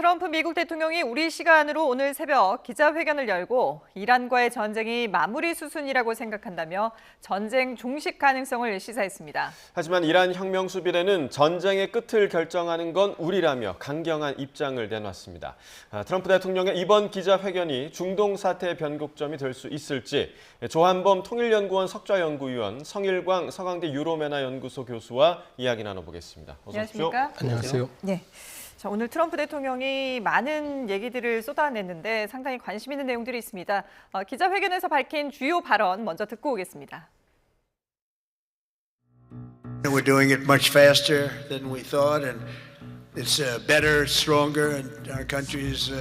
트럼프 미국 대통령이 우리 시간으로 오늘 새벽 기자회견을 열고 이란과의 전쟁이 마무리 수순이라고 생각한다며 전쟁 종식 가능성을 시사했습니다. 하지만 이란 혁명 수비대는 전쟁의 끝을 결정하는 건 우리라며 강경한 입장을 내놨습니다. 트럼프 대통령의 이번 기자회견이 중동 사태의 변곡점이 될 수 있을지 조한범 통일연구원 석좌연구위원, 성일광 서강대 유로메나 연구소 교수와 이야기 나눠보겠습니다. 어서 오십시오. 안녕하십니까? 안녕하세요. 네. 자, 오늘 트럼프 대통령이 많은 얘기들을 쏟아냈는데 상당히 관심 있는 내용들이 있습니다. 기자회견에서 밝힌 주요 발언 먼저 듣고 오겠습니다. We're doing it much faster than we thought, and it's better, stronger, and our country is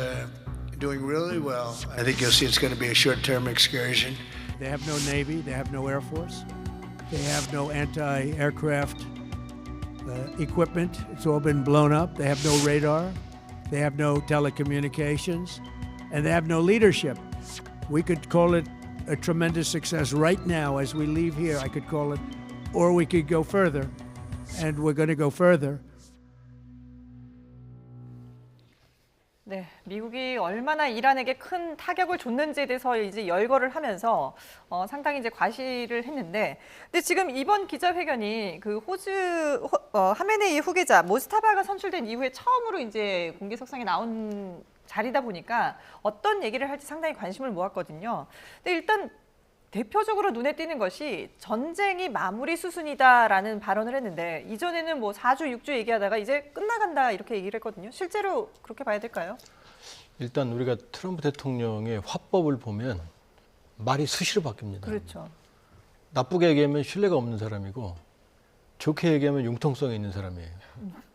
doing really well. I think you'll see it's going to be a short-term excursion. They have no Navy, they have no Air Force, they have no anti-aircraft equipment. It's all been blown up. They have no radar, they have no telecommunications, and they have no leadership. We could call it a tremendous success right now as we leave here. I could call it, or we could go further, and we're going to go further. 네, 미국이 얼마나 이란에게 큰 타격을 줬는지에 대해서 이제 열거를 하면서 상당히 이제 과시를 했는데, 근데 지금 이번 기자회견이 그 하메네이 후계자 모스타바가 선출된 이후에 처음으로 이제 공개석상에 나온 자리다 보니까 어떤 얘기를 할지 상당히 관심을 모았거든요. 근데 일단 대표적으로 눈에 띄는 것이 전쟁이 마무리 수순이다라는 발언을 했는데, 이전에는 뭐 4주, 6주 얘기하다가 이제 끝나간다 이렇게 얘기를 했거든요. 실제로 그렇게 봐야 될까요? 일단 우리가 트럼프 대통령의 화법을 보면 말이 수시로 바뀝니다. 그렇죠. 나쁘게 얘기하면 신뢰가 없는 사람이고 좋게 얘기하면 융통성이 있는 사람이에요.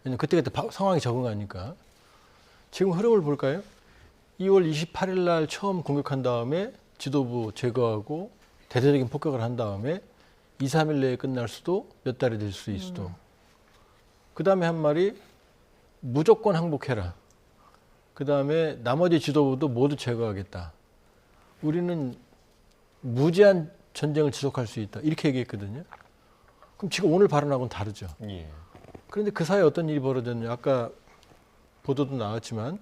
왜냐면 그때그때 상황이 적응하니까. 지금 흐름을 볼까요? 2월 28일 날 처음 공격한 다음에 지도부 제거하고 대대적인 폭격을 한 다음에 2, 3일 내에 끝날 수도 몇 달이 될 수 있어도. 그 다음에 한 말이 무조건 항복해라. 그 다음에 나머지 지도부도 모두 제거하겠다. 우리는 무제한 전쟁을 지속할 수 있다. 이렇게 얘기했거든요. 그럼 지금 오늘 발언하고는 다르죠. 예. 그런데 그 사이에 어떤 일이 벌어졌냐. 아까 보도도 나왔지만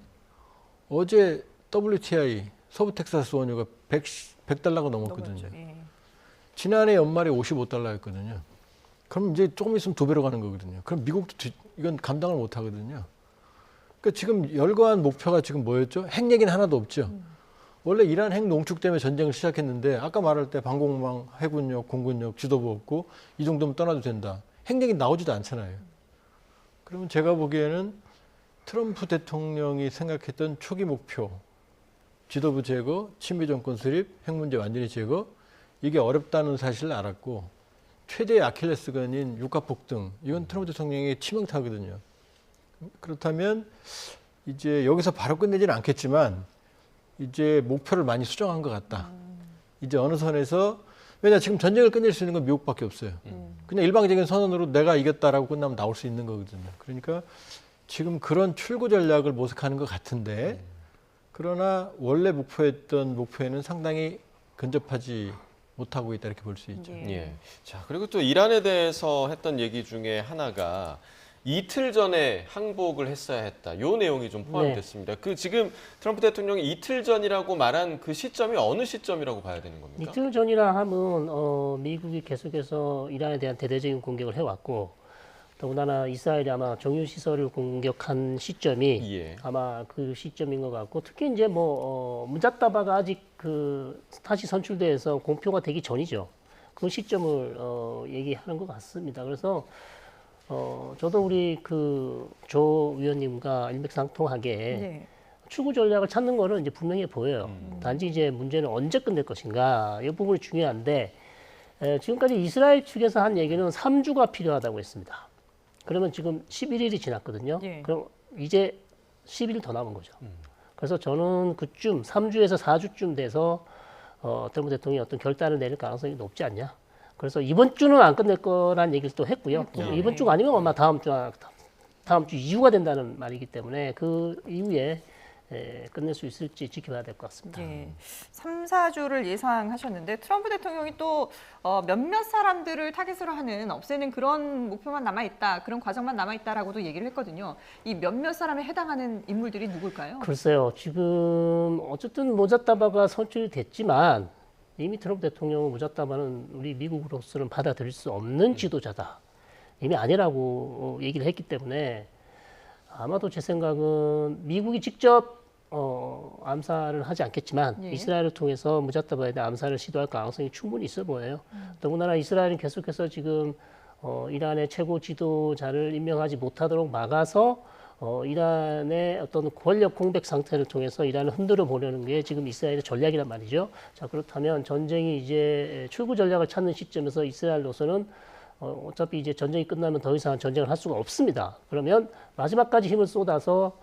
어제 WTI 서부 텍사스 원유가 100달러가 넘었거든요. 예. 지난해 연말에 55달러였거든요. 그럼 이제 조금 있으면 2배로 가는 거거든요. 그럼 미국도 이건 감당을 못 하거든요. 그러니까 지금 열거한 목표가 지금 뭐였죠? 핵 얘기는 하나도 없죠. 원래 이란 핵 농축 때문에 전쟁을 시작했는데 아까 말할 때 방공망, 해군력, 공군력, 지도부 없고 이 정도면 떠나도 된다. 핵 얘기 나오지도 않잖아요. 그러면 제가 보기에는 트럼프 대통령이 생각했던 초기 목표, 지도부 제거, 친미 정권 수립, 핵 문제 완전히 제거, 이게 어렵다는 사실을 알았고 최대의 아킬레스건인 유가 폭등, 이건 트럼프 대통령의 치명타거든요. 그렇다면 이제 여기서 바로 끝내지는 않겠지만 이제 목표를 많이 수정한 것 같다. 이제 어느 선에서, 왜냐 지금 전쟁을 끝낼 수 있는 건 미국밖에 없어요. 그냥 일방적인 선언으로 내가 이겼다라고 끝나면 나올 수 있는 거거든요. 그러니까 지금 그런 출구 전략을 모색하는 것 같은데, 그러나 원래 목표했던 목표에는 상당히 근접하지 못하고 있다 이렇게 볼 수 있죠. 예. 자, 그리고 또 이란에 대해서 했던 얘기 중에 하나가 이틀 전에 항복을 했어야 했다. 요 내용이 좀 포함됐습니다. 그 지금 트럼프 대통령이 이틀 전이라고 말한 그 시점이 어느 시점이라고 봐야 되는 겁니까? 이틀 전이라 하면 미국이 계속해서 이란에 대한 대대적인 공격을 해왔고, 더군다나 이스라엘이 아마 정유 시설을 공격한 시점이 예. 아마 그 시점인 것 같고, 특히 이제 무자타바가 아직 다시 선출돼서 공표가 되기 전이죠. 그 시점을 얘기하는 것 같습니다. 그래서 저도 우리 조 위원님과 일맥상통하게 네. 출구 전략을 찾는 거는 이제 분명해 보여요. 단지 이제 문제는 언제 끝낼 것인가, 이 부분이 중요한데, 지금까지 이스라엘 측에서 한 얘기는 3주가 필요하다고 했습니다. 그러면 지금 11일이 지났거든요. 예. 그럼 이제 10일 더 남은 거죠. 그래서 저는 그쯤 3주에서 4주쯤 돼서 트럼프 대통령이 어떤 결단을 내릴 가능성이 높지 않냐. 그래서 이번 주는 안 끝낼 거란 얘기를 또 했고요. 이번 주가 아니면 아마 다음 주 이후가 된다는 말이기 때문에 그 이후에 끝낼 수 있을지 지켜봐야 될 것 같습니다. 예, 3, 4주를 예상하셨는데 트럼프 대통령이 또 몇몇 사람들을 타깃으로 하는 없애는 그런 목표만 남아있다, 그런 과정만 남아있다라고도 얘기를 했거든요. 이 몇몇 사람에 해당하는 인물들이 누굴까요? 글쎄요, 지금 어쨌든 모자따바가 선출이 됐지만 이미 트럼프 대통령은 모자따바는 우리 미국으로서는 받아들일 수 없는 지도자다. 이미 아니라고 얘기를 했기 때문에 아마도 제 생각은 미국이 직접 암살을 하지 않겠지만 예. 이스라엘을 통해서 무자따바에 대한 암살을 시도할 가능성이 충분히 있어 보여요. 더군다나 이스라엘은 계속해서 지금 이란의 최고 지도자를 임명하지 못하도록 막아서 이란의 어떤 권력 공백 상태를 통해서 이란을 흔들어 보려는 게 지금 이스라엘의 전략이란 말이죠. 자, 그렇다면 전쟁이 이제 출구 전략을 찾는 시점에서 이스라엘로서는 어차피 이제 전쟁이 끝나면 더 이상 전쟁을 할 수가 없습니다. 그러면 마지막까지 힘을 쏟아서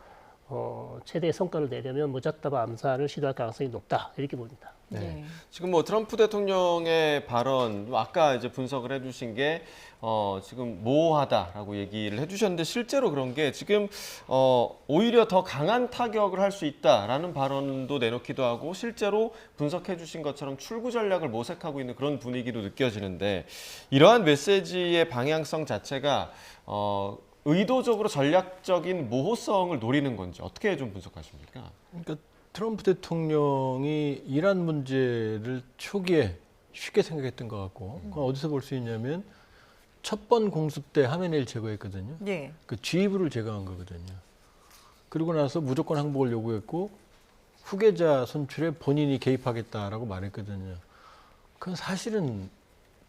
최대의 성과를 내려면 무자따바 암살을 시도할 가능성이 높다 이렇게 봅니다. 네. 지금 뭐 트럼프 대통령의 발언, 아까 이제 분석을 해주신 게 지금 모호하다라고 얘기를 해주셨는데 실제로 그런 게 지금 오히려 더 강한 타격을 할 수 있다라는 발언도 내놓기도 하고 실제로 분석해주신 것처럼 출구 전략을 모색하고 있는 그런 분위기도 느껴지는데 이러한 메시지의 방향성 자체가 의도적으로 전략적인 모호성을 노리는 건지 어떻게 좀 분석하십니까? 그러니까 트럼프 대통령이 이란 문제를 초기에 쉽게 생각했던 것 같고 그건 어디서 볼 수 있냐면 첫 번 공습 때 하메네이를 제거했거든요. 예. 그 지휘부를 제거한 거거든요. 그리고 나서 무조건 항복을 요구했고 후계자 선출에 본인이 개입하겠다라고 말했거든요. 그건 사실은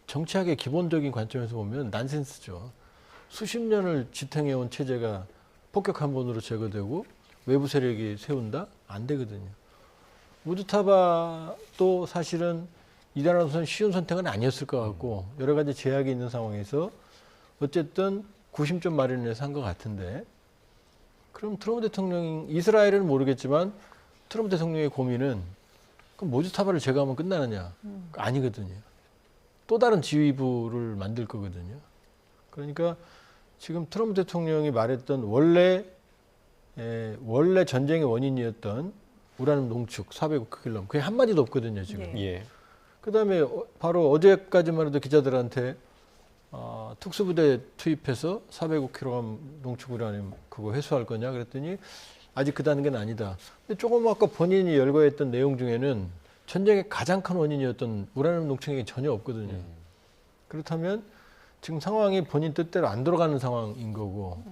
정치학의 기본적인 관점에서 보면 난센스죠. 수십 년을 지탱해온 체제가 폭격 한 번으로 제거되고 외부 세력이 세운다? 안 되거든요. 무드타바도 사실은 이란으로서는 쉬운 선택은 아니었을 것 같고 여러 가지 제약이 있는 상황에서 어쨌든 구심점 마련해서 한 것 같은데 그럼 트럼프 대통령이 이스라엘은 모르겠지만 트럼프 대통령의 고민은 그럼 무드타바를 제거하면 끝나느냐? 아니거든요. 또 다른 지휘부를 만들 거거든요. 그러니까 지금 트럼프 대통령이 말했던 원래 전쟁의 원인이었던 우라늄 농축 400킬로 그게 한마디도 없거든요 지금. 예. 예. 그다음에 바로 어제까지만 해도 기자들한테 특수부대 투입해서 405kg 농축 우라늄 그거 회수할 거냐 그랬더니 아직 그 단계는 아니다. 근데 조금 아까 본인이 열거했던 내용 중에는 전쟁의 가장 큰 원인이었던 우라늄 농축액이 전혀 없거든요. 그렇다면 지금 상황이 본인 뜻대로 안 돌아가는 상황인 거고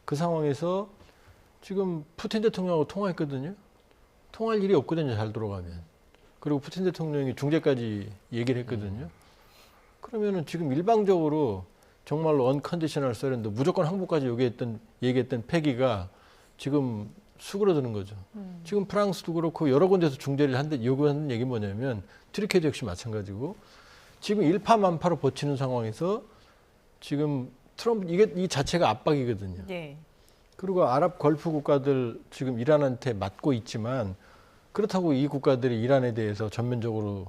그 상황에서 지금 푸틴 대통령하고 통화했거든요. 통화할 일이 없거든요. 잘 돌아가면. 그리고 푸틴 대통령이 중재까지 얘기를 했거든요. 그러면은 지금 일방적으로 정말로 언컨디셔널 서렌더 무조건 항복까지 얘기했던 패기가 지금 수그러드는 거죠. 지금 프랑스도 그렇고 여러 군데서 중재를 요구하는 얘기 뭐냐면 트리케도 역시 마찬가지고 지금 일파만파로 버티는 상황에서 지금 트럼프 이 자체가 압박이거든요. 예. 그리고 아랍 걸프 국가들 지금 이란한테 맞고 있지만 그렇다고 이 국가들이 이란에 대해서 전면적으로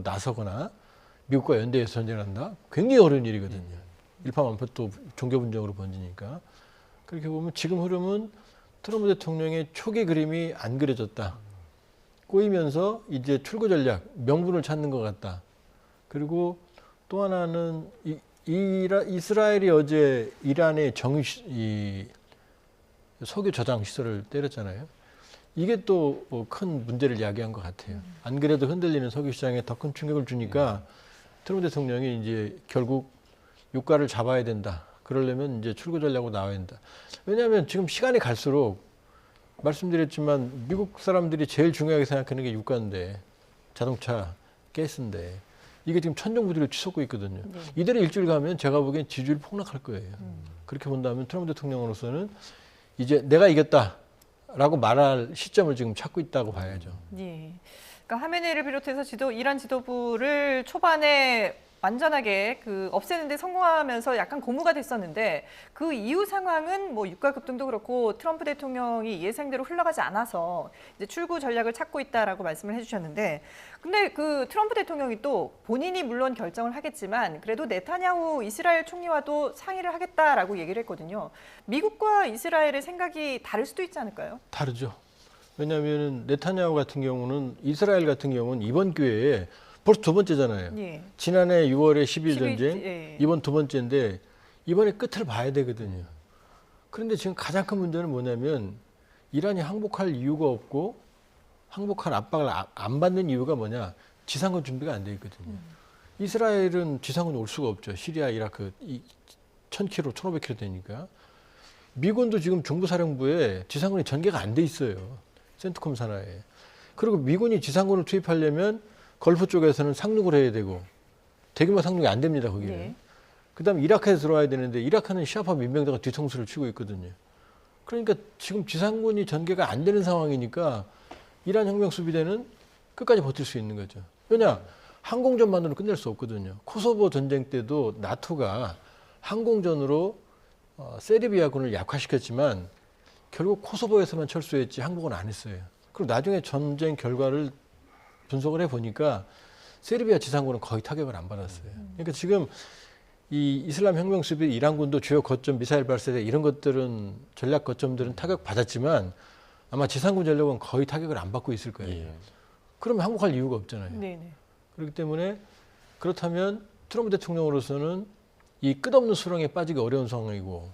나서거나 미국과 연대해서 전쟁을 한다? 굉장히 어려운 일이거든요. 일파만파 또 종교 분쟁으로 번지니까. 그렇게 보면 지금 흐름은 트럼프 대통령의 초기 그림이 안 그려졌다. 꼬이면서 이제 출구 전략, 명분을 찾는 것 같다. 그리고 또 하나는 이스라엘이 어제 이란의 석유 저장 시설을 때렸잖아요. 이게 또 큰 문제를 야기한 것 같아요. 안 그래도 흔들리는 석유 시장에 더 큰 충격을 주니까 트럼프 대통령이 이제 결국 유가를 잡아야 된다. 그러려면 이제 출구 전략으로 나와야 된다. 왜냐하면 지금 시간이 갈수록 말씀드렸지만 미국 사람들이 제일 중요하게 생각하는 게 유가인데 자동차, 가스인데 이게 지금 천정부지로 치솟고 있거든요. 이대로 일주일 가면 제가 보기엔 지지율이 폭락할 거예요. 그렇게 본다면 트럼프 대통령으로서는 이제 내가 이겼다라고 말할 시점을 지금 찾고 있다고 봐야죠. 예. 그러니까 하메네이를 비롯해서 이란 지도부를 초반에 완전하게 없애는 데 성공하면서 약간 고무가 됐었는데 그 이후 상황은 뭐 유가 급등도 그렇고 트럼프 대통령이 예상대로 흘러가지 않아서 이제 출구 전략을 찾고 있다라고 말씀을 해주셨는데 근데 그 트럼프 대통령이 또 본인이 물론 결정을 하겠지만 그래도 네타냐후 이스라엘 총리와도 상의를 하겠다라고 얘기를 했거든요. 미국과 이스라엘의 생각이 다를 수도 있지 않을까요? 다르죠. 왜냐하면 네타냐후 같은 경우는 이스라엘 같은 경우는 이번 기회에 벌써 두 번째잖아요. 예. 지난해 6월에 10일 11일, 전쟁, 예. 이번 두 번째인데 이번에 끝을 봐야 되거든요. 그런데 지금 가장 큰 문제는 뭐냐면 이란이 항복할 이유가 없고 항복할 압박을 안 받는 이유가 뭐냐? 지상군 준비가 안 돼 있거든요. 이스라엘은 지상군 올 수가 없죠. 시리아, 이라크 1000km, 1500km 되니까. 미군도 지금 중부사령부에 지상군이 전개가 안 돼 있어요. 센트콤 산하에. 그리고 미군이 지상군을 투입하려면 걸프 쪽에서는 상륙을 해야 되고 대규모 상륙이 안 됩니다. 거기는. 네. 그다음에 이라크에 들어와야 되는데 이라크는 시아파 민병대가 뒤통수를 치고 있거든요. 그러니까 지금 지상군이 전개가 안 되는 상황이니까 이란 혁명수비대는 끝까지 버틸 수 있는 거죠. 왜냐? 항공전만으로 끝낼 수 없거든요. 코소보 전쟁 때도 나토가 항공전으로 세르비아군을 약화시켰지만 결국 코소보에서만 철수했지 항복은 안 했어요. 그리고 나중에 전쟁 결과를 분석을 해보니까 세르비아 지상군은 거의 타격을 안 받았어요. 그러니까 지금 이 이슬람 혁명수비 이란군도 주요 거점, 미사일 발사대 이런 것들은 전략 거점들은 타격 받았지만 아마 지상군 전력은 거의 타격을 안 받고 있을 거예요. 예. 그러면 항복할 이유가 없잖아요. 네네. 그렇기 때문에 그렇다면 트럼프 대통령으로서는 이 끝없는 수렁에 빠지기 어려운 상황이고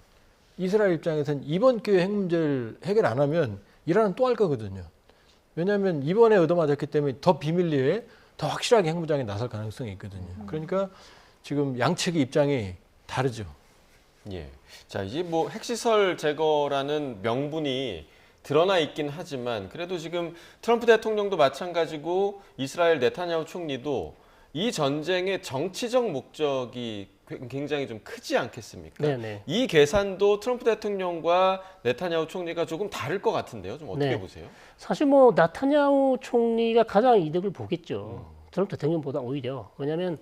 이스라엘 입장에서는 이번 기회에 핵 문제를 해결 안 하면 이란은 또 할 거거든요. 왜냐하면 이번에 얻어맞았기 때문에 더 비밀리에 더 확실하게 핵무장에 나설 가능성이 있거든요. 그러니까 지금 양측의 입장이 다르죠. 예. 자, 이제 뭐 핵시설 제거라는 명분이 드러나 있긴 하지만 그래도 지금 트럼프 대통령도 마찬가지고 이스라엘 네타냐후 총리도 이 전쟁의 정치적 목적이 굉장히 좀 크지 않겠습니까? 네네. 이 계산도 트럼프 대통령과 네타냐후 총리가 조금 다를 것 같은데요. 좀 어떻게 네. 보세요? 사실 뭐 나타냐후 총리가 가장 이득을 보겠죠. 트럼프 대통령보다 오히려. 왜냐하면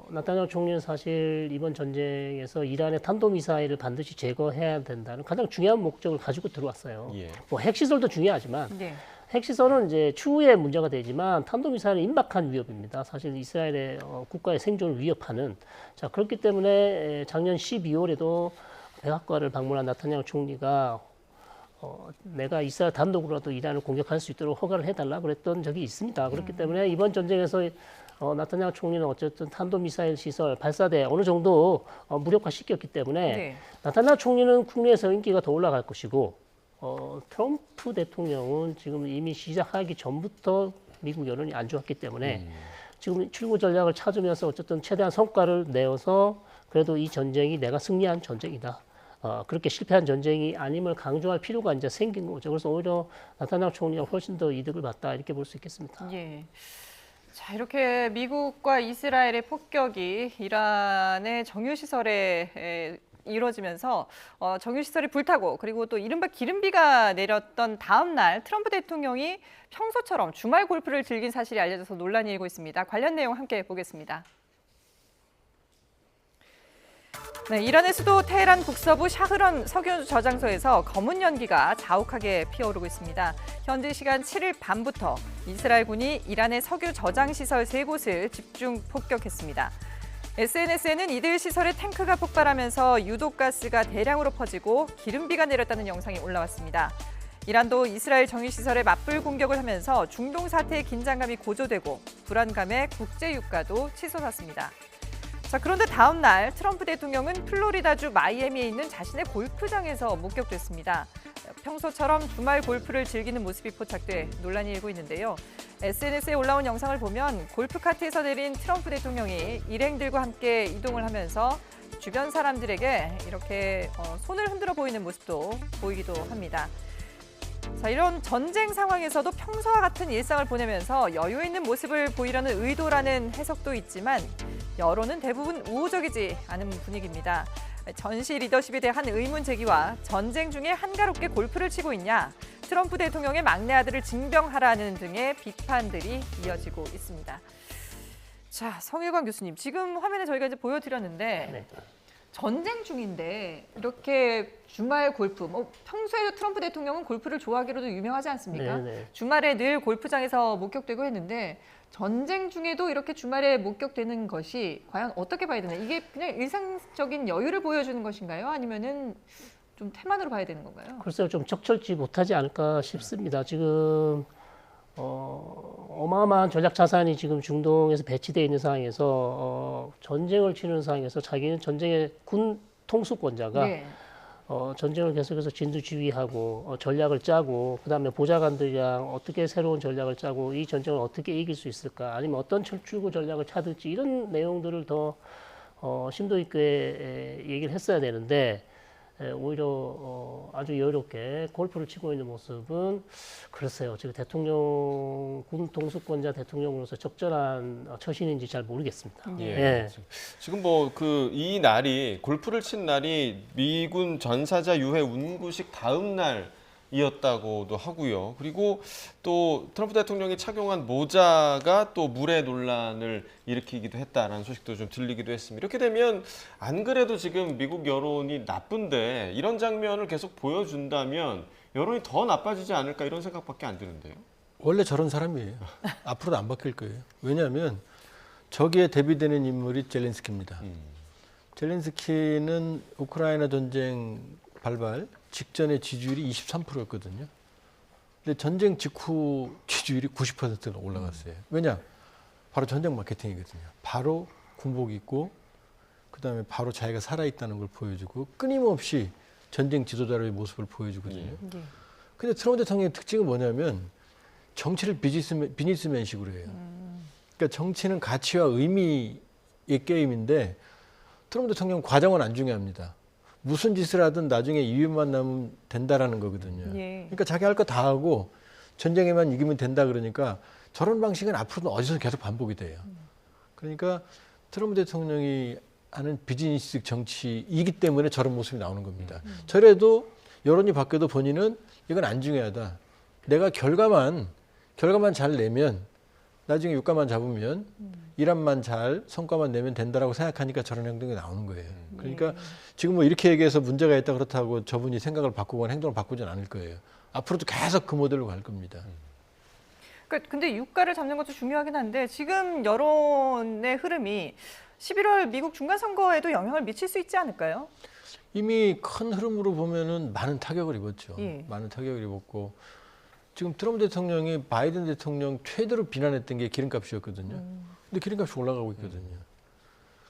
나타냐후 총리는 사실 이번 전쟁에서 이란의 탄도미사일을 반드시 제거해야 된다는 가장 중요한 목적을 가지고 들어왔어요. 예. 뭐 핵시설도 중요하지만 네. 핵시설은 이제 추후에 문제가 되지만 탄도미사일은 임박한 위협입니다. 사실 이스라엘의 국가의 생존을 위협하는. 자, 그렇기 때문에 작년 12월에도 백악관을 방문한 나타냐후 총리가 내가 이스라엘 단독으로라도 이란을 공격할 수 있도록 허가를 해달라 그랬던 적이 있습니다. 그렇기 때문에 이번 전쟁에서 나타냐후 총리는 어쨌든 탄도미사일 시설 발사대 어느 정도 무력화시켰기 때문에 네. 나타냐후 총리는 국내에서 인기가 더 올라갈 것이고 트럼프 대통령은 지금 이미 시작하기 전부터 미국 여론이 안 좋았기 때문에 지금 출구 전략을 찾으면서 어쨌든 최대한 성과를 내어서 그래도 이 전쟁이 내가 승리한 전쟁이다. 그렇게 실패한 전쟁이 아님을 강조할 필요가 이제 생긴 거죠. 그래서 오히려 나타냐후 총리가 훨씬 더 이득을 봤다 이렇게 볼 수 있겠습니다. 예. 자, 이렇게 미국과 이스라엘의 폭격이 이란의 정유시설에 이루어지면서 정유시설이 불타고 그리고 또 이른바 기름비가 내렸던 다음 날 트럼프 대통령이 평소처럼 주말 골프를 즐긴 사실이 알려져서 논란이 일고 있습니다. 관련 내용 함께 보겠습니다. 네, 이란의 수도 테헤란 북서부 샤흐런 석유 저장소에서 검은 연기가 자욱하게 피어오르고 있습니다. 현지 시간 7일 밤부터 이스라엘군이 이란의 석유 저장 시설 3곳을 집중 폭격했습니다. SNS에는 이들 시설에 탱크가 폭발하면서 유독가스가 대량으로 퍼지고 기름비가 내렸다는 영상이 올라왔습니다. 이란도 이스라엘 정유시설에 맞불 공격을 하면서 중동 사태의 긴장감이 고조되고 불안감에 국제 유가도 치솟았습니다. 자, 그런데 다음 날 트럼프 대통령은 플로리다주 마이애미에 있는 자신의 골프장에서 목격됐습니다. 평소처럼 주말 골프를 즐기는 모습이 포착돼 논란이 일고 있는데요. SNS에 올라온 영상을 보면 골프카트에서 내린 트럼프 대통령이 일행들과 함께 이동을 하면서 주변 사람들에게 이렇게 손을 흔들어 보이는 모습도 보이기도 합니다. 자, 이런 전쟁 상황에서도 평소와 같은 일상을 보내면서 여유 있는 모습을 보이려는 의도라는 해석도 있지만 여론은 대부분 우호적이지 않은 분위기입니다. 전시 리더십에 대한 의문 제기와 전쟁 중에 한가롭게 골프를 치고 있냐, 트럼프 대통령의 막내 아들을 징병하라는 등의 비판들이 이어지고 있습니다. 자, 성일관 교수님, 지금 화면에 저희가 이제 보여드렸는데 네. 전쟁 중인데 이렇게 주말 골프, 뭐 평소에도 트럼프 대통령은 골프를 좋아하기로도 유명하지 않습니까? 네네. 주말에 늘 골프장에서 목격되고 했는데 전쟁 중에도 이렇게 주말에 목격되는 것이 과연 어떻게 봐야 되나? 이게 그냥 일상적인 여유를 보여주는 것인가요? 아니면은 좀 태만으로 봐야 되는 건가요? 글쎄요, 좀 적절치 못하지 않을까 싶습니다. 지금 어마어마한 전략 자산이 지금 중동에서 배치되어 있는 상황에서 전쟁을 치는 상황에서 자기는 전쟁의 군 통수권자가 예. 전쟁을 계속해서 진두지휘하고 전략을 짜고 그다음에 보좌관들이랑 어떻게 새로운 전략을 짜고 이 전쟁을 어떻게 이길 수 있을까 아니면 어떤 출구 전략을 찾을지 이런 내용들을 더 심도 있게 얘기를 했어야 되는데 오히려 아주 여유롭게 골프를 치고 있는 모습은 글쎄요. 지금 대통령 군 통수권자 대통령으로서 적절한 처신인지 잘 모르겠습니다. 예. 지금 뭐 이 날이 골프를 친 날이 미군 전사자 유해 운구식 다음 날이었다고도 하고요. 그리고 또 트럼프 대통령이 착용한 모자가 또 물의 논란을 일으키기도 했다라는 소식도 좀 들리기도 했습니다. 이렇게 되면 안 그래도 지금 미국 여론이 나쁜데 이런 장면을 계속 보여준다면 여론이 더 나빠지지 않을까 이런 생각밖에 안 드는데요. 원래 저런 사람이에요. 앞으로도 안 바뀔 거예요. 왜냐하면 저기에 대비되는 인물이 젤렌스키입니다. 젤렌스키는 우크라이나 전쟁 발발 직전에 지지율이 23%였거든요. 근데 전쟁 직후 지지율이 90%로 올라갔어요. 왜냐? 바로 전쟁 마케팅이거든요. 바로 군복 입고 그다음에 바로 자기가 살아있다는 걸 보여주고 끊임없이 전쟁 지도자로의 모습을 보여주거든요. 근데 트럼프 대통령의 특징은 뭐냐면 정치를 비즈니스맨식으로 해요. 그러니까 정치는 가치와 의미의 게임인데 트럼프 대통령 과정은 안 중요합니다. 무슨 짓을 하든 나중에 이유만 나면 된다라는 거거든요. 예. 그러니까 자기 할 거 다 하고 전쟁에만 이기면 된다 그러니까 저런 방식은 앞으로도 어디서 계속 반복이 돼요. 그러니까 트럼프 대통령이 하는 비즈니스 정치이기 때문에 저런 모습이 나오는 겁니다. 저래도 여론이 바뀌어도 본인은 이건 안 중요하다. 내가 결과만 잘 내면 나중에 유가만 잡으면 이란만 잘 성과만 내면 된다라고 생각하니까 저런 행동이 나오는 거예요. 그러니까 지금 뭐 이렇게 얘기해서 문제가 있다 그렇다고 저분이 생각을 바꾸거나 행동을 바꾸진 않을 거예요. 앞으로도 계속 그 모델로 갈 겁니다. 그러니까 근데 유가를 잡는 것도 중요하긴 한데 지금 여론의 흐름이 11월 미국 중간 선거에도 영향을 미칠 수 있지 않을까요? 이미 큰 흐름으로 보면은 많은 타격을 입었죠. 예. 많은 타격을 입었고 지금 트럼프 대통령이 바이든 대통령 최대로 비난했던 게 기름값이었거든요. 근데 기름값이 올라가고 있거든요.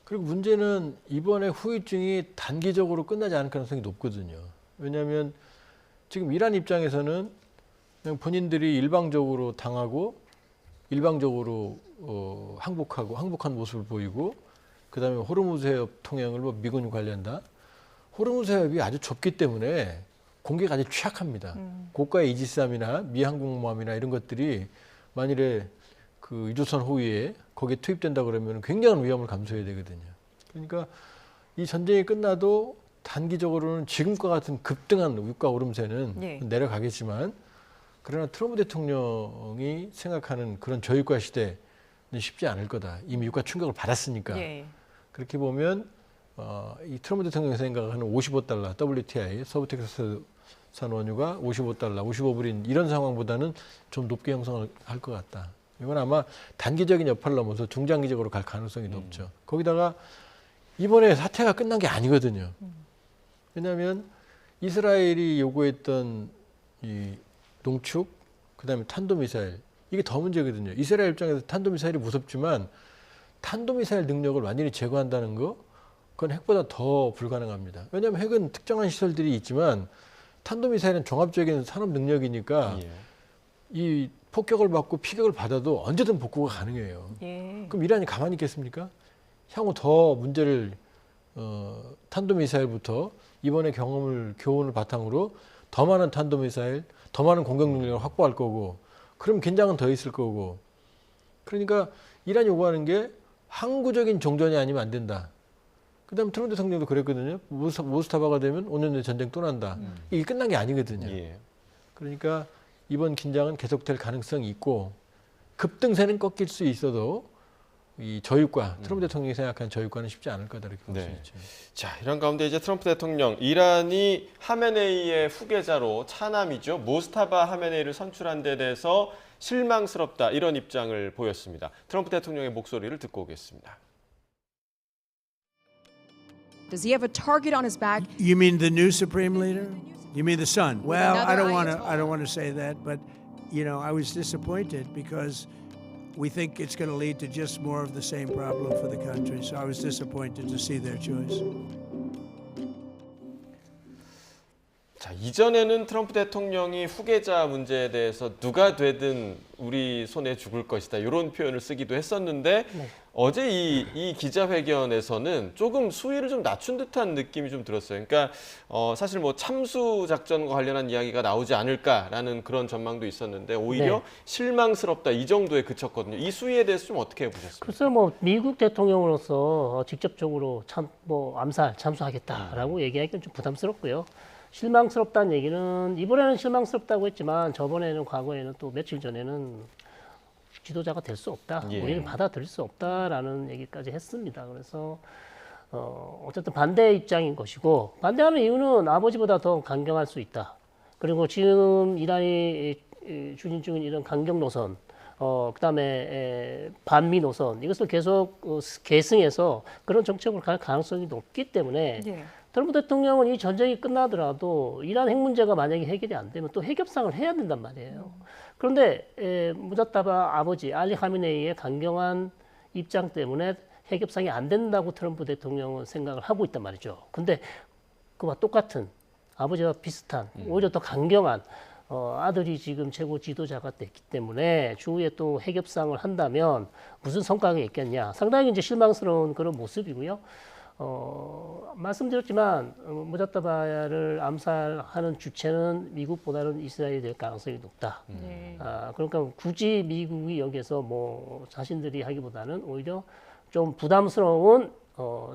그리고 문제는 이번에 후유증이 단기적으로 끝나지 않을 가능성이 높거든요. 왜냐하면 지금 이란 입장에서는 그냥 본인들이 일방적으로 당하고 일방적으로 항복한 모습을 보이고 그다음에 호르무즈 해협 통행을 뭐 미군이 관리한다. 호르무즈 해협이 아주 좁기 때문에 공격이 아주 취약합니다. 고가의 이지스함이나 미항공모함이나 이런 것들이 만일에 그 유조선 호위에 거기에 투입된다 그러면 굉장한 위험을 감수해야 되거든요. 그러니까 이 전쟁이 끝나도 단기적으로는 지금과 같은 급등한 유가 오름세는 예. 내려가겠지만 그러나 트럼프 대통령이 생각하는 그런 저유가 시대는 쉽지 않을 거다. 이미 유가 충격을 받았으니까. 예. 그렇게 보면 이 트럼프 대통령이 생각하는 $55 WTI 서부 텍사스 산 원유가 $55, 55불인 이런 상황보다는 좀 높게 형성할 것 같다. 이건 아마 단기적인 여파를 넘어서 중장기적으로 갈 가능성이 높죠. 거기다가 이번에 사태가 끝난 게 아니거든요. 왜냐하면 이스라엘이 요구했던 이 농축, 그다음에 탄도미사일 이게 더 문제거든요. 이스라엘 입장에서 탄도미사일이 무섭지만 탄도미사일 능력을 완전히 제거한다는 거 그건 핵보다 더 불가능합니다. 왜냐하면 핵은 특정한 시설들이 있지만 탄도미사일은 종합적인 산업 능력이니까 이 폭격을 받고 피격을 받아도 언제든 복구가 가능해요. 예. 그럼 이란이 가만히 있겠습니까? 향후 더 문제를 탄도미사일부터 이번에 교훈을 바탕으로 더 많은 탄도미사일, 더 많은 공격 능력을 확보할 거고 그럼 긴장은 더 있을 거고 그러니까 이란이 요구하는 게 항구적인 종전이 아니면 안 된다. 그다음에 트럼프 대통령도 그랬거든요. 모스타바가 되면 5년 내에 전쟁 또 난다. 이게 끝난 게 아니거든요. 그러니까 이번 긴장은 계속될 가능성이 있고 급등세는 꺾일 수 있어도 이 저유가, 트럼프 대통령이 생각하는 저유가는 쉽지 않을 거다 이렇게 볼 수 있죠. 자, 이런 가운데 이제 트럼프 대통령 이란이 하메네이의 후계자로 차남이죠. 모스타바 하메네이를 선출한 데 대해서 실망스럽다 이런 입장을 보였습니다. 트럼프 대통령의 목소리를 듣고 오겠습니다. Does he have a target on his back? You mean the new supreme leader? You mean the son? Well, I another don't want to say that, but you know, I was disappointed because we think it's going to lead to just more of the same problem for the country. So I was disappointed to see their choice. 자, 이전에는 트럼프 대통령이 후계자 문제에 대해서 누가 되든 우리 손에 죽을 것이다 이런 표현을 쓰기도 했었는데 어제 이 기자회견에서는 조금 수위를 좀 낮춘 듯한 느낌이 좀 들었어요. 그러니까 사실 뭐 참수 작전과 관련한 이야기가 나오지 않을까라는 그런 전망도 있었는데 오히려 실망스럽다 이 정도에 그쳤거든요. 이 수위에 대해서 좀 어떻게 보셨습니까? 글쎄 뭐 미국 대통령으로서 직접적으로 암살 참수하겠다라고 얘기하기는 좀 부담스럽고요. 실망스럽다는 얘기는 이번에는 실망스럽다고 했지만 저번에는 과거에는 또 며칠 전에는 지도자가 될 수 없다. 예. 우리는 받아들일 수 없다라는 얘기까지 했습니다. 그래서 어쨌든 반대 입장인 것이고 반대하는 이유는 아버지보다 더 강경할 수 있다. 그리고 지금 이란이 추진 중인 이런 강경 노선, 그다음에 반미 노선 이것을 계속 계승해서 그런 정책으로 갈 가능성이 높기 때문에. 예. 트럼프 대통령은 이 전쟁이 끝나더라도 이란 핵 문제가 만약에 해결이 안 되면 또 핵협상을 해야 된단 말이에요. 그런데 무자타바 아버지 알리 하미네이의 강경한 입장 때문에 핵협상이 안 된다고 트럼프 대통령은 생각을 하고 있단 말이죠. 근데 그와 똑같은 아버지와 비슷한 오히려 더 강경한 아들이 지금 최고 지도자가 됐기 때문에 추후에 또 핵협상을 한다면 무슨 성과가 있겠냐. 상당히 이제 실망스러운 그런 모습이고요. 말씀드렸지만 무자타바를 암살하는 주체는 미국보다는 이스라엘이 될 가능성이 높다. 그러니까 굳이 미국이 여기서 뭐 자신들이 하기보다는 오히려 좀 부담스러운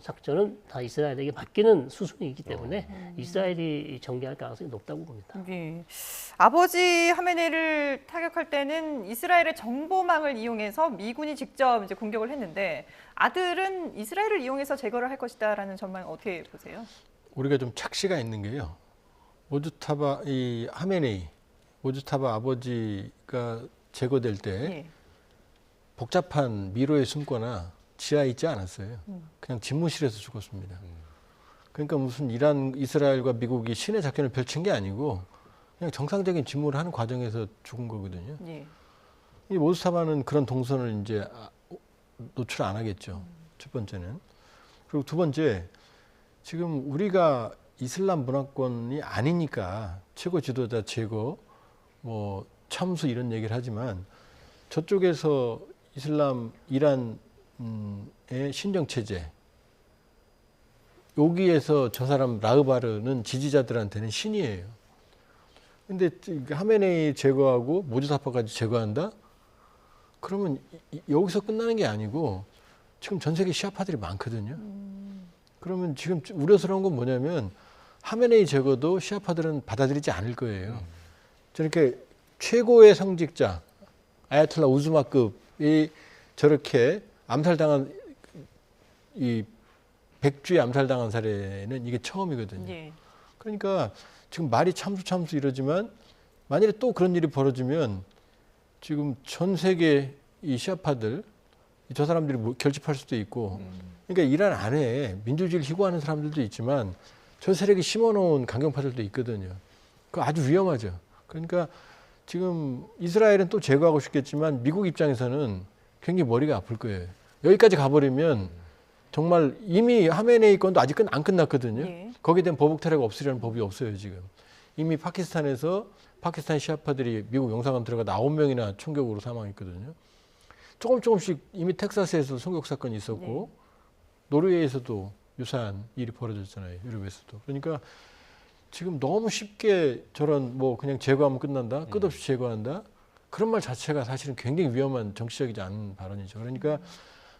작전은 다 이스라엘에게 맡기는 수순이기 때문에 이스라엘이 전개할 가능성이 높다고 봅니다. 예. 아버지 하메네이를 타격할 때는 이스라엘의 정보망을 이용해서 미군이 직접 이제 공격을 했는데 아들은 이스라엘을 이용해서 제거를 할 것이다라는 전망 어떻게 보세요? 우리가 좀 착시가 있는 게요. 하메네이, 모주타바 아버지가 제거될 때 예. 복잡한 미로에 숨거나 지하에 있지 않았어요. 그냥 집무실에서 죽었습니다. 그러니까 무슨 이스라엘과 미국이 신의 작전을 펼친 게 아니고 그냥 정상적인 직무를 하는 과정에서 죽은 거거든요. 예. 이 모주타바는 그런 동선을 이제 노출 안 하겠죠. 첫 번째는. 그리고 두 번째, 지금 우리가 이슬람 문화권이 아니니까 최고 지도자 제거, 뭐 참수 이런 얘기를 하지만 저쪽에서 이란의 신정 체제 여기에서 저 사람 라흐바르는 지지자들한테는 신이에요. 근데 하메네이 제거하고 모주타바까지 제거한다? 그러면 여기서 끝나는 게 아니고 지금 전 세계 시아파들이 많거든요. 그러면 지금 우려스러운 건 뭐냐면 하메네이 제거도 시아파들은 받아들이지 않을 거예요. 저렇게 최고의 성직자 아야톨라 우즈마급이 저렇게 암살당한 이 백주에 암살당한 사례는 이게 처음이거든요. 예. 그러니까 지금 말이 참수 이러지만 만일에 또 그런 일이 벌어지면 지금 전 세계 이 시아파들 저 사람들이 결집할 수도 있고 그러니까 이란 안에 민주주의를 희구하는 사람들도 있지만 저 세력이 심어놓은 강경파들도 있거든요. 그거 아주 위험하죠. 그러니까 지금 이스라엘은 또 제거하고 싶겠지만 미국 입장에서는 굉장히 머리가 아플 거예요. 여기까지 가버리면 정말 이미 하메네이 건도 아직 안 끝났거든요. 예. 거기에 대한 보복 테러가 없으려는 법이 없어요 지금. 이미 파키스탄에서 파키스탄 시아파들이 미국 영사관 들어가 9명이나 총격으로 사망했거든요. 조금씩 이미 텍사스에서 총격 사건이 있었고 노르웨이에서도 유사한 일이 벌어졌잖아요. 유럽에서도. 그러니까 지금 너무 쉽게 저런 뭐 그냥 제거하면 끝난다. 끝없이 제거한다. 그런 말 자체가 사실은 굉장히 위험한 정치적이지 않은 발언이죠. 그러니까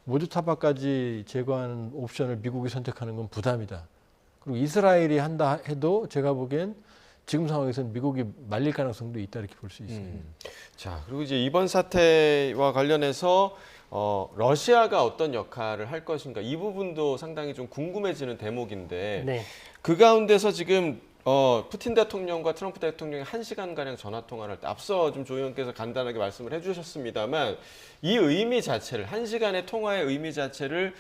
모주타바까지 제거하는 옵션을 미국이 선택하는 건 부담이다. 그리고 이스라엘이 한다 해도 제가 보기엔 지금 상황에서는 미국이 말릴 가능성도 있다 이렇게 볼 수 있어요. 자, 그리고 이제 이번 사태와 관련해서 러시아가 어떤 역할을 할 것인가 이 부분도 상당히 좀 궁금해지는 대목인데 네. 그 가운데서 지금 푸틴 대통령과 트럼프 대통령이 1시간가량 전화 통화를 할 때 앞서 좀 조 의원께서 간단하게 말씀을 해주셨습니다만 이 의미 자체를 1시간의 통화의 의미 자체를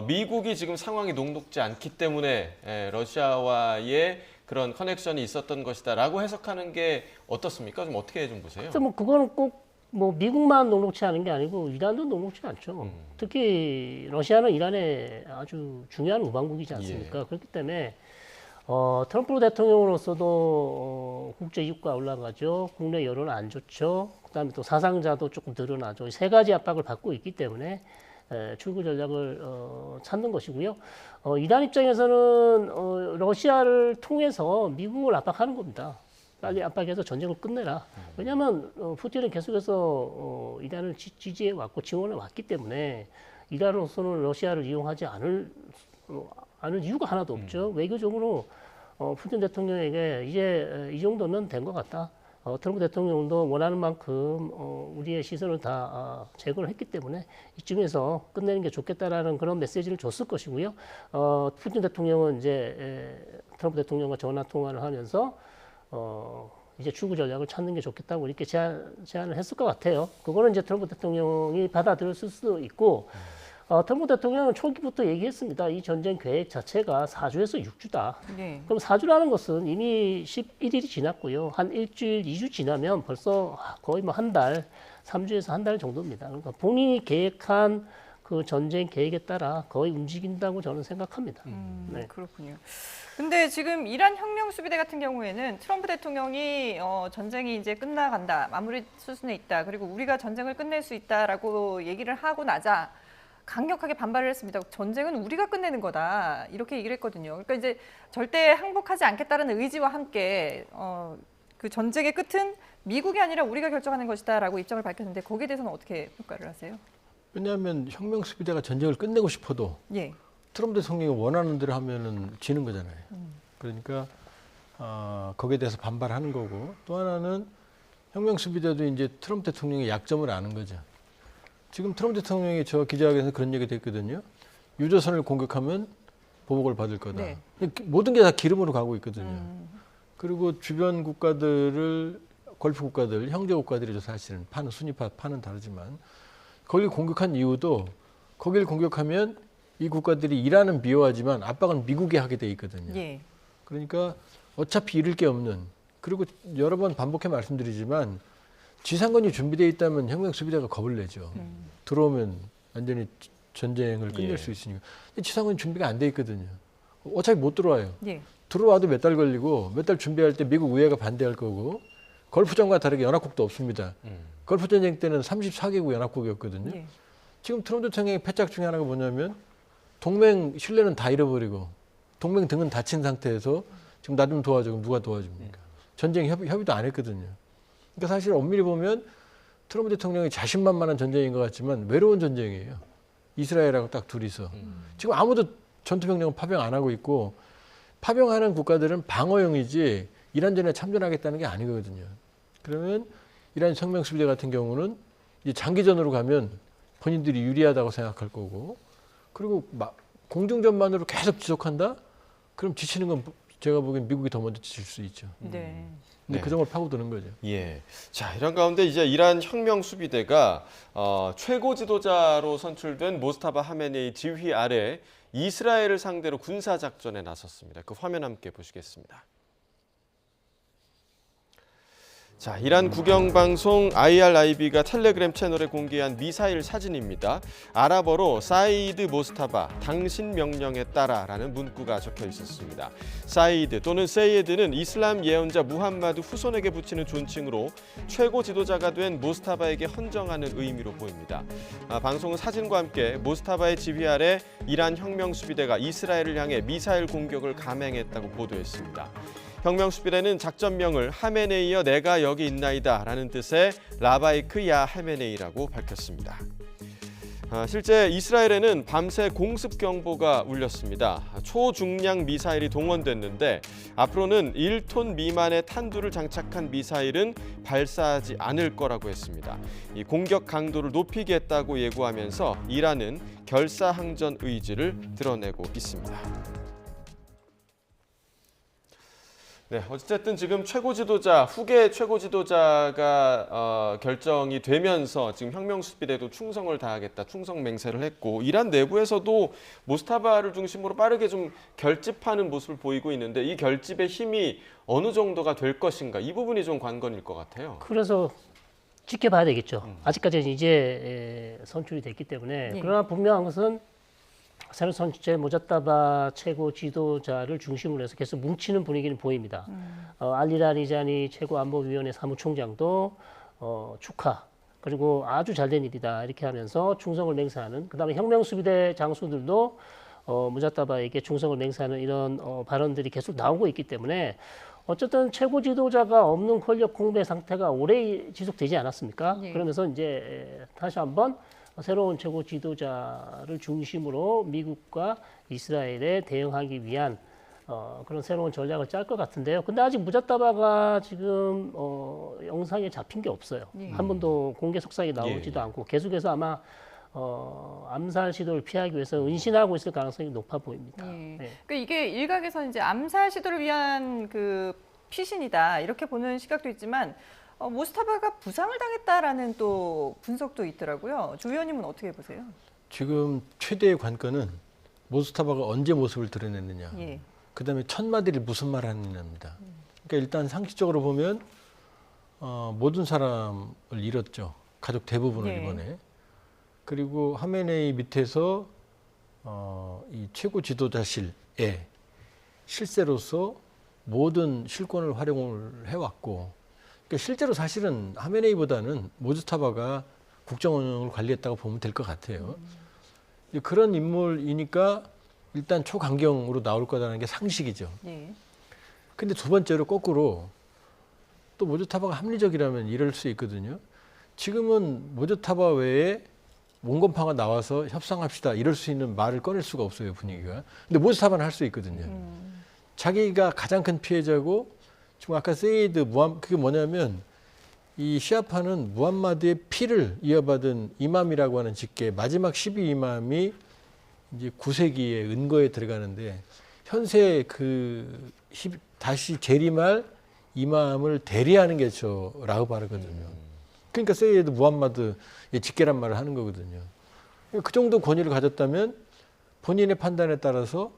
미국이 지금 상황이 녹록지 않기 때문에 러시아와의 그런 커넥션이 있었던 것이다라고 해석하는 게 어떻습니까? 좀 어떻게 좀 보세요? 그래서 뭐 그거는 꼭 뭐 미국만 녹록치 않은 게 아니고 이란도 녹록지 않죠. 특히 러시아는 이란의 아주 중요한 우방국이지 않습니까? 그렇기 때문에 트럼프 대통령으로서도 국제 유가 올라가죠. 국내 여론 안 좋죠. 그다음에 또 사상자도 조금 늘어나죠. 세 가지 압박을 받고 있기 때문에 출구 전략을 찾는 것이고요. 이란 입장에서는 러시아를 통해서 미국을 압박하는 겁니다. 빨리 압박해서 전쟁을 끝내라. 왜냐하면 푸틴은 계속해서 이란을 지지해 왔고 지원해 왔기 때문에 이란으로서는 러시아를 이용하지 않을 이유가 하나도 없죠. 외교적으로 푸틴 대통령에게 이제 이 정도면 된 것 같다. 트럼프 대통령도 원하는 만큼 우리의 시선을 다 제거를 했기 때문에 이쯤에서 끝내는 게 좋겠다라는 그런 메시지를 줬을 것이고요. 푸틴 대통령은 이제 트럼프 대통령과 전화 통화를 하면서 이제 출구 전략을 찾는 게 좋겠다고 이렇게 제안을 했을 것 같아요. 그거는 이제 트럼프 대통령이 받아들였을 수도 있고, 트럼프 대통령은 초기부터 얘기했습니다. 이 전쟁 계획 자체가 4주에서 6주다. 네. 그럼 4주라는 것은 이미 11일이 지났고요. 한 일주일, 2주 지나면 벌써 거의 뭐 한 달, 3주에서 한 달 정도입니다. 그러니까 본인이 계획한 그 전쟁 계획에 따라 거의 움직인다고 저는 생각합니다. 네. 그렇군요. 근데 지금 이란 혁명수비대 같은 경우에는 트럼프 대통령이 전쟁이 이제 끝나간다, 마무리 수순에 있다, 그리고 우리가 전쟁을 끝낼 수 있다라고 얘기를 하고 나자 강력하게 반발을 했습니다. 전쟁은 우리가 끝내는 거다, 이렇게 얘기를 했거든요. 그러니까 이제 절대 항복하지 않겠다는 의지와 함께 그 전쟁의 끝은 미국이 아니라 우리가 결정하는 것이다라고 입장을 밝혔는데 거기에 대해서는 어떻게 평가를 하세요? 왜냐하면 혁명수비대가 전쟁을 끝내고 싶어도 예. 트럼프 대통령이 원하는 대로 하면은 지는 거잖아요. 그러니까 거기에 대해서 반발하는 거고, 또 하나는 혁명수비대도 이제 트럼프 대통령의 약점을 아는 거죠. 지금 트럼프 대통령이 저 기자회견에서 그런 얘기도 했거든요. 유조선을 공격하면 보복을 받을 거다. 네. 모든 게 다 기름으로 가고 있거든요. 그리고 주변 국가들을, 걸프 국가들, 형제 국가들이죠. 사실은 파는 순위파 파는 다르지만 거기를 공격한 이유도, 거기를 공격하면 이 국가들이 이란은 미워하지만 압박은 미국이 하게 돼 있거든요. 예. 그러니까 어차피 잃을 게 없는, 그리고 여러 번 반복해 말씀드리지만 지상권이 준비되어 있다면 혁명수비대가 겁을 내죠. 들어오면 완전히 전쟁을 끝낼 수 있으니까. 근데 지상권이 준비가 안 돼 있거든요. 어차피 못 들어와요. 예. 들어와도 몇 달 걸리고, 몇 달 준비할 때 미국 의회가 반대할 거고, 걸프전과 다르게 연합국도 없습니다. 걸프전쟁 때는 34개국 연합국이었거든요. 예. 지금 트럼프 대통령의 패착 중에 하나가 뭐냐면 동맹 신뢰는 다 잃어버리고 동맹 등은 다친 상태에서 지금 나 좀 도와줘. 누가 도와줍니까? 전쟁 협의도 안 했거든요. 그러니까 사실 엄밀히 보면 트럼프 대통령이 자신만만한 전쟁인 것 같지만 외로운 전쟁이에요. 이스라엘하고 딱 둘이서. 지금 아무도 전투병력은 파병 안 하고 있고, 파병하는 국가들은 방어용이지 이란전에 참전하겠다는 게 아니거든요. 그러면 이란 혁명수비대 같은 경우는 이제 장기전으로 가면 본인들이 유리하다고 생각할 거고, 그리고 공중전만으로 계속 지속한다? 그럼 지치는 건 제가 보기엔 미국이 더 먼저 지칠 수 있죠. 네. 근데 네. 그 점을 파고드는 거죠. 예. 자, 이런 가운데 이제 이란 혁명 수비대가 최고 지도자로 선출된 모스타바 하메네이 지휘 아래 이스라엘을 상대로 군사 작전에 나섰습니다. 그 화면 함께 보시겠습니다. 자, 이란 국영방송 IRIB가 텔레그램 채널에 공개한 미사일 사진입니다. 아랍어로 사이드 모스타바, 당신 명령에 따라라는 문구가 적혀 있었습니다. 사이드 또는 세이드는 이슬람 예언자 무함마드 후손에게 붙이는 존칭으로 최고 지도자가 된 모스타바에게 헌정하는 의미로 보입니다. 방송은 사진과 함께 모스타바의 지휘 아래 이란 혁명수비대가 이스라엘을 향해 미사일 공격을 감행했다고 보도했습니다. 혁명수비대는 작전명을 하메네이여 내가 여기 있나이다 라는 뜻의 라바이크 야 하메네이라고 밝혔습니다. 실제 이스라엘에는 밤새 공습경보가 울렸습니다. 초중량 미사일이 동원됐는데 앞으로는 1톤 미만의 탄두를 장착한 미사일은 발사하지 않을 거라고 했습니다. 이 공격 강도를 높이겠다고 예고하면서 이란은 결사항전 의지를 드러내고 있습니다. 네, 어쨌든 지금 최고 지도자, 후계 최고 지도자가 결정이 되면서 지금 혁명수비대도 충성을 다하겠다, 충성 맹세를 했고 이란 내부에서도 모스타바를 중심으로 빠르게 좀 결집하는 모습을 보이고 있는데 이 결집의 힘이 어느 정도가 될 것인가 이 부분이 좀 관건일 것 같아요. 그래서 지켜봐야 되겠죠. 아직까지는 이제 선출이 됐기 때문에. 예. 그러나 분명한 것은 새로 선출된 모자따바 최고 지도자를 중심으로 해서 계속 뭉치는 분위기는 보입니다. 알리 라리자니 최고안보위원회 사무총장도 축하, 그리고 아주 잘된 일이다 이렇게 하면서 충성을 맹세하는, 그다음에 혁명수비대 장수들도 무자따바에게 충성을 맹세하는 이런 발언들이 계속 나오고 있기 때문에 어쨌든 최고 지도자가 없는 권력 공백 상태가 오래 지속되지 않았습니까? 네. 그러면서 이제 다시 한번 새로운 최고 지도자를 중심으로 미국과 이스라엘에 대응하기 위한 그런 새로운 전략을 짤 것 같은데요. 근데 아직 무자따바가 지금 영상에 잡힌 게 없어요. 한 번도 공개 석상이 나오지도 않고 계속해서 아마 암살 시도를 피하기 위해서 은신하고 있을 가능성이 높아 보입니다. 예. 네. 그러니까 이게 일각에서는 이제 암살 시도를 위한 그 피신이다 이렇게 보는 시각도 있지만 모스타바가 부상을 당했다라는 또 분석도 있더라고요. 조 의원님은 어떻게 보세요? 지금 최대의 관건은 모스타바가 언제 모습을 드러냈느냐. 예. 그다음에 천마들이 무슨 말을 하느냐입니다. 그러니까 일단 상식적으로 보면 모든 사람을 잃었죠. 가족 대부분을 네. 이번에. 그리고 하메네이 밑에서 이 최고 지도자실에 실세로서 모든 실권을 활용을 해왔고, 그러니까 실제로 사실은 하메네이보다는 모스타바가 국정 운영을 관리했다고 보면 될 것 같아요. 이제 그런 인물이니까 일단 초강경으로 나올 거라는 게 상식이죠. 예. 근데 두 번째로 거꾸로 또 모조타바가 합리적이라면 이럴 수 있거든요. 지금은 모조타바 외에 몽건파가 나와서 협상합시다 이럴 수 있는 말을 꺼낼 수가 없어요, 분위기가. 근데 모조타바는 할 수 있거든요. 자기가 가장 큰 피해자고, 지금 아까 세이드 그게 뭐냐면 이 시아파는 무함마드의 피를 이어받은 이맘이라고 하는 직계, 마지막 12이맘이 이제 9세기에 은거에 들어가는데, 현세 다시 재림할 이맘을 대리하는 게 저 라흐바르거든요. 그러니까 세이드 무함마드의 직계란 말을 하는 거거든요. 그 정도 권위를 가졌다면 본인의 판단에 따라서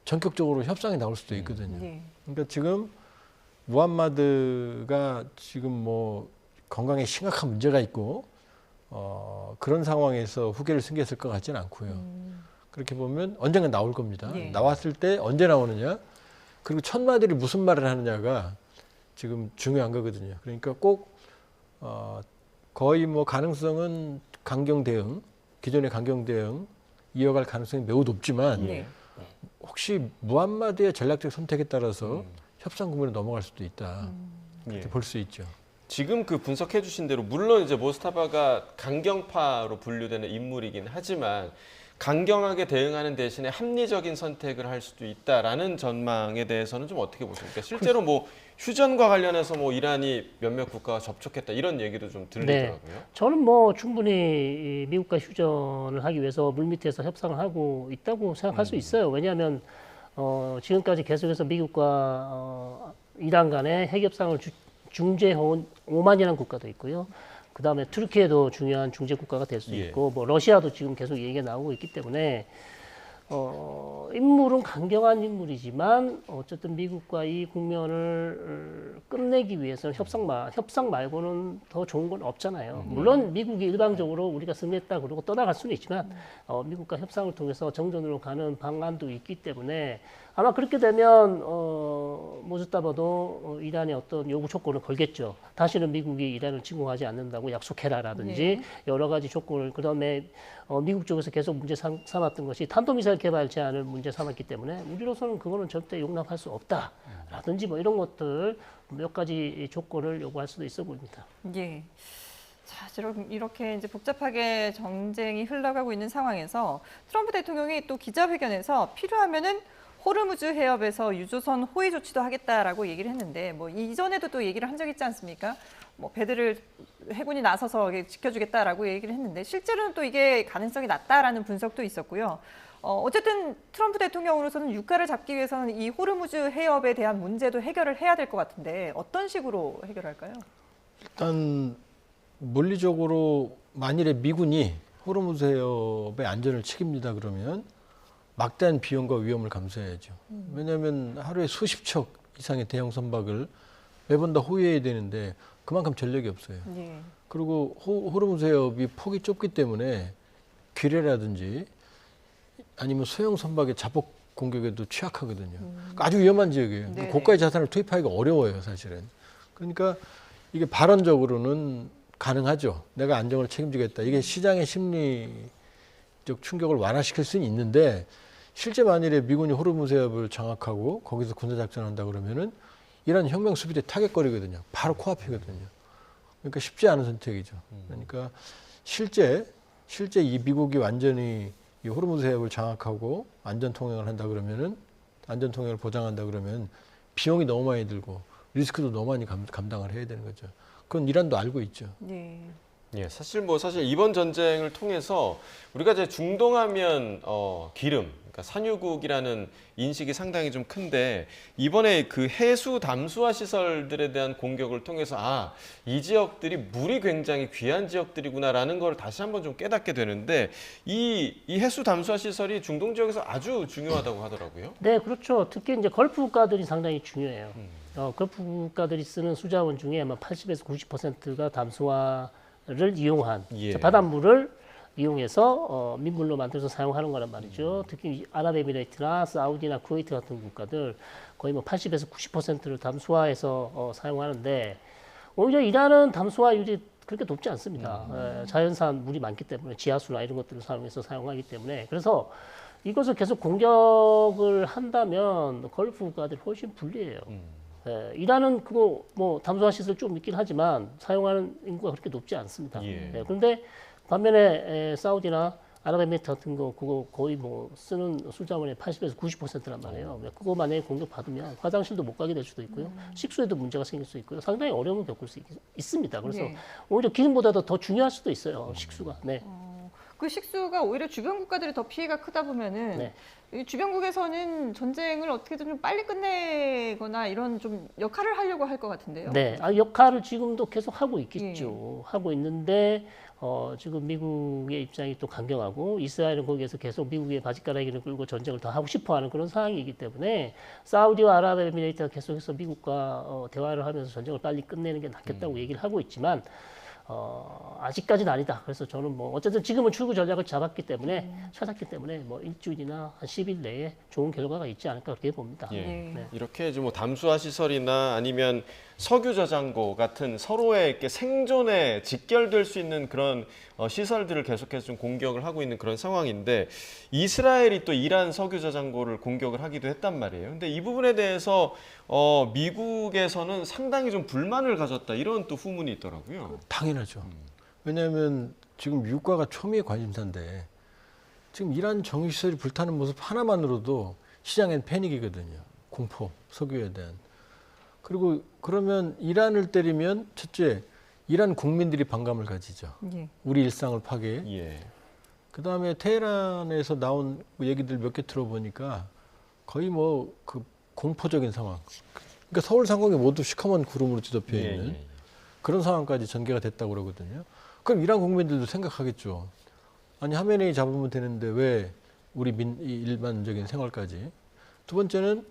전격적으로 협상이 나올 수도 있거든요. 예. 그러니까 지금 무함마드가 지금 뭐 건강에 심각한 문제가 있고 그런 상황에서 후계를 승계했을 것 같지는 않고요. 그렇게 보면 언젠가 나올 겁니다. 예. 나왔을 때 언제 나오느냐, 그리고 천마들이 무슨 말을 하느냐가 지금 중요한 거거든요. 그러니까 꼭 거의 뭐 가능성은 강경 대응, 기존의 강경 대응 이어갈 가능성이 매우 높지만 네. 혹시 무함마드의 전략적 선택에 따라서 협상 국면에 넘어갈 수도 있다. 예. 이렇게 볼 수 있죠. 지금 그 분석해 주신 대로 물론 이제 모스타바가 강경파로 분류되는 인물이긴 하지만 강경하게 대응하는 대신에 합리적인 선택을 할 수도 있다라는 전망에 대해서는 좀 어떻게 보십니까? 실제로 뭐 휴전과 관련해서 뭐 이란이 몇몇 국가와 접촉했다 이런 얘기도 좀 들리더라고요. 저는 뭐 충분히 이 미국과 휴전을 하기 위해서 물밑에서 협상을 하고 있다고 생각할 수 있어요. 왜냐하면 지금까지 계속해서 미국과 이란 간의 핵 협상을 중재해온 오만이라는 국가도 있고요. 그 다음에 투르키에도 중요한 중재 국가가 될 수 예. 있고, 뭐 러시아도 지금 계속 얘기가 나오고 있기 때문에 인물은 강경한 인물이지만 어쨌든 미국과 이 국면을 끝내기 위해서는 협상 말고는 더 좋은 건 없잖아요. 물론 미국이 일방적으로 우리가 승리했다 그러고 떠나갈 수는 있지만 미국과 협상을 통해서 정전으로 가는 방안도 있기 때문에 아마 그렇게 되면 모스타바도 이란의 어떤 요구 조건을 걸겠죠. 다시는 미국이 이란을 침공하지 않는다고 약속해라라든지 여러 가지 조건을, 그다음에 미국 쪽에서 계속 문제 삼았던 것이 탄도미사일 개발 제한을 문제 삼았기 때문에 우리로서는 그거는 절대 용납할 수 없다라든지 뭐 이런 것들 몇 가지 조건을 요구할 수도 있어 보입니다. 예. 자, 지금 이렇게 이제 복잡하게 전쟁이 흘러가고 있는 상황에서 트럼프 대통령이 또 기자회견에서 필요하면은 호르무즈 해협에서 유조선 호위 조치도 하겠다라고 얘기를 했는데, 뭐 이전에도 또 얘기를 한 적 있지 않습니까? 뭐 배들을 해군이 나서서 지켜주겠다라고 얘기를 했는데 실제로는 또 이게 가능성이 낮다라는 분석도 있었고요. 어쨌든 트럼프 대통령으로서는 유가를 잡기 위해서는 이 호르무즈 해협에 대한 문제도 해결을 해야 될 것 같은데 어떤 식으로 해결할까요? 일단 물리적으로 만일에 미군이 호르무즈 해협의 안전을 책임진다 그러면 막대한 비용과 위험을 감수해야죠. 왜냐하면 하루에 수십 척 이상의 대형 선박을 매번 다 호위해야 되는데 그만큼 전력이 없어요. 예. 그리고 호르무즈 해협이 폭이 좁기 때문에 괴뢰라든지 아니면 소형 선박의 자폭 공격에도 취약하거든요. 그러니까 아주 위험한 지역이에요. 네네. 고가의 자산을 투입하기가 어려워요, 사실은. 그러니까 이게 발언적으로는 가능하죠. 내가 안정을 책임지겠다. 이게 시장의 심리적 충격을 완화시킬 수는 있는데 실제 만일에 미군이 호르무즈 해협을 장악하고 거기서 군사작전한다 그러면은 이란 혁명 수비대 타겟거리거든요. 바로 코앞이거든요. 그러니까 쉽지 않은 선택이죠. 그러니까 실제 이 미국이 완전히 이 호르무즈 해협을 장악하고 안전 통행을 한다 그러면은 안전 통행을 보장한다 그러면 비용이 너무 많이 들고 리스크도 너무 많이 감당을 해야 되는 거죠. 그건 이란도 알고 있죠. 예. 예, 사실 이번 전쟁을 통해서 우리가 이제 중동하면 기름, 그러니까 산유국이라는 인식이 상당히 좀 큰데 이번에 그 해수 담수화 시설들에 대한 공격을 통해서 이 지역들이 물이 굉장히 귀한 지역들이구나라는 걸 다시 한번 좀 깨닫게 되는데 이 해수 담수화 시설이 중동 지역에서 아주 중요하다고 하더라고요. 네, 그렇죠. 특히 이제 걸프 국가들이 상당히 중요해요. 걸프 국가들이 쓰는 수자원 중에 아마 80에서 90%가 담수화를 이용한 예. 바닷물을 이용해서 민물로 만들어서 사용하는 거란 말이죠. 특히 아랍에미레이트나 사우디나 쿠웨이트 같은 국가들 거의 뭐 80에서 90%를 담수화해서 사용하는데 오히려 이란은 담수화율이 그렇게 높지 않습니다. 자연산 물이 많기 때문에 지하수나 이런 것들을 사용해서 사용하기 때문에 그래서 이것을 계속 공격을 한다면 걸프 국가들이 훨씬 불리해요. 이란은 그거 뭐 담수화 시설 좀 있긴 하지만 사용하는 인구가 그렇게 높지 않습니다. 예. 그런데 반면에 사우디나 아랍에미리트 같은 거 그거 거의 뭐 쓰는 술자원의 80에서 90%란 말이에요. 그거 만약에 공격받으면 화장실도 못 가게 될 수도 있고요. 식수에도 문제가 생길 수 있고요. 상당히 어려움을 겪을 수 있습니다. 그래서 네. 오히려 기름보다도 더 중요할 수도 있어요. 식수가. 네. 그 식수가 오히려 주변 국가들이 더 피해가 크다 보면은 네. 이 주변국에서는 전쟁을 어떻게든 좀 빨리 끝내거나 이런 좀 역할을 하려고 할 것 같은데요. 네, 역할을 지금도 계속 하고 있겠죠. 하고 있는데 지금 미국의 입장이 또 강경하고 이스라엘은 거기에서 계속 미국의 바짓가라기를 끌고 전쟁을 더 하고 싶어하는 그런 상황이기 때문에 사우디와 아랍에미레이트가 계속해서 미국과 대화를 하면서 전쟁을 빨리 끝내는 게 낫겠다고 얘기를 하고 있지만 아직까지는 아니다. 그래서 저는 뭐 어쨌든 지금은 출구 전략을 찾았기 때문에 뭐 일주일이나 한 10일 내에 좋은 결과가 있지 않을까 그렇게 봅니다. 예. 네. 이렇게 이제 뭐 담수화 시설이나 아니면 석유 저장고 같은 서로의 이렇게 생존에 직결될 수 있는 그런 시설들을 계속해서 좀 공격을 하고 있는 그런 상황인데 이스라엘이 또 이란 석유 저장고를 공격을 하기도 했단 말이에요. 근데 이 부분에 대해서 미국에서는 상당히 좀 불만을 가졌다 이런 또 후문이 있더라고요. 당연하죠. 왜냐하면 지금 유가가 초미의 관심사인데 지금 이란 정유시설이 불타는 모습 하나만으로도 시장엔 패닉이거든요. 공포, 석유에 대한. 그리고 그러면 이란을 때리면 첫째, 이란 국민들이 반감을 가지죠. 예. 우리 일상을 파괴해. 예. 그다음에 테헤란에서 나온 얘기들 몇 개 들어보니까 거의 뭐 그 공포적인 상황. 그러니까 서울 상공이 모두 시커먼 구름으로 뒤덮여 있는 그런 상황까지 전개가 됐다고 그러거든요. 그럼 이란 국민들도 생각하겠죠. 아니 하메네이 잡으면 되는데 왜 우리 일반적인 생활까지. 두 번째는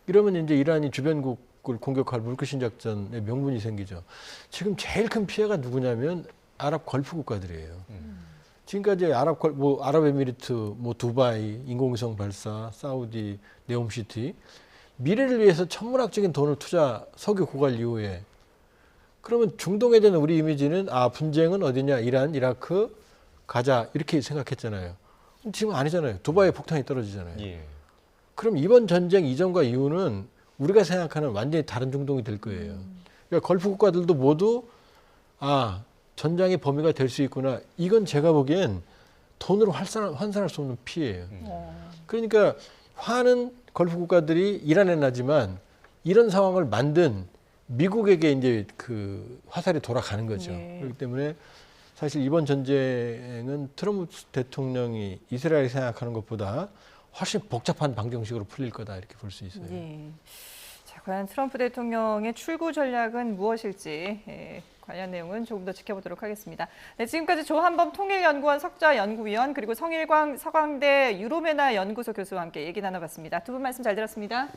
이러면 이제 이란이 주변국을 공격할 물귀신 작전의 명분이 생기죠. 지금 제일 큰 피해가 누구냐면 아랍 걸프 국가들이에요. 지금까지 아랍에미리트, 뭐 두바이, 인공위성 발사, 사우디, 네옴시티 미래를 위해서 천문학적인 돈을 석유 고갈 이후에 그러면 중동에 대한 우리 이미지는 분쟁은 어디냐? 이란, 이라크, 가자 이렇게 생각했잖아요. 지금 아니잖아요. 두바이에 폭탄이 떨어지잖아요. 예. 그럼 이번 전쟁 이전과 이후는 우리가 생각하는 완전히 다른 중동이 될 거예요. 그러니까 걸프 국가들도 모두 전장의 범위가 될 수 있구나. 이건 제가 보기엔 돈으로 환산할 수 없는 피해예요. 그러니까 화는 걸프 국가들이 이란에 나지만 이런 상황을 만든 미국에게 이제 그 화살이 돌아가는 거죠. 예. 그렇기 때문에 사실 이번 전쟁은 트럼프 대통령이 이스라엘이 생각하는 것보다 훨씬 복잡한 방정식으로 풀릴 거다 이렇게 볼 수 있어요. 예. 자, 과연 트럼프 대통령의 출구 전략은 무엇일지 관련 내용은 조금 더 지켜보도록 하겠습니다. 네, 지금까지 조한범 통일연구원 석좌연구위원 그리고 성일광 서강대 유로메나 연구소 교수와 함께 얘기 나눠봤습니다. 두 분 말씀 잘 들었습니다.